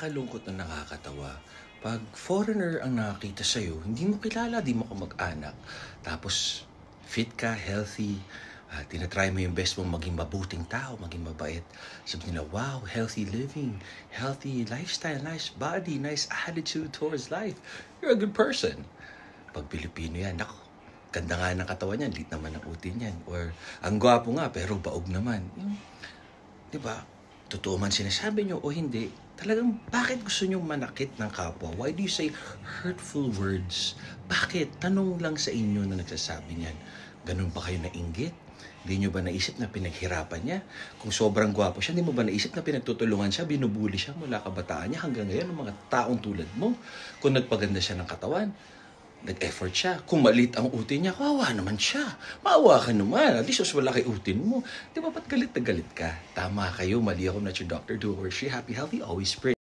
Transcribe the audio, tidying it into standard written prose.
Nakakalungkot na nakakatawa. 'Pag foreigner ang nakakita sa'yo, hindi mo kilala, di mo kamag-anak. Tapos, fit ka, healthy, tina-try mo yung best mong maging mabuting tao, maging mabait. Sabi nila, wow, healthy living, healthy lifestyle, nice body, nice attitude towards life. You're a good person. Pag Pilipino yan, nako, ganda nga ng katawan yan, lit naman ang utin yan. Or, ang gwapo nga, pero baog naman. Yung, di ba? Totoo man sinasabi nyo o hindi, talagang bakit gusto nyo manakit ng kapwa? Why do you say hurtful words? Bakit? Tanong lang sa inyo na nagsasabi niyan. Ganun ba kayo nainggit? Hindi nyo ba naisip na pinaghirapan niya? Kung sobrang gwapo siya, hindi mo ba naisip na pinagtutulungan siya, binubuli siya mula kabataan niya hanggang ngayon, ng mga taong tulad mo? Kung nagpaganda siya ng katawan, nag-effort siya. Kung maliit ang utin niya, kawawa naman siya. Maawa ka naman. At least, wala kay utin mo. Di ba, ba't galit na galit ka? Tama kayo, mali ako, not your doctor. Do or she happy, healthy, always pray.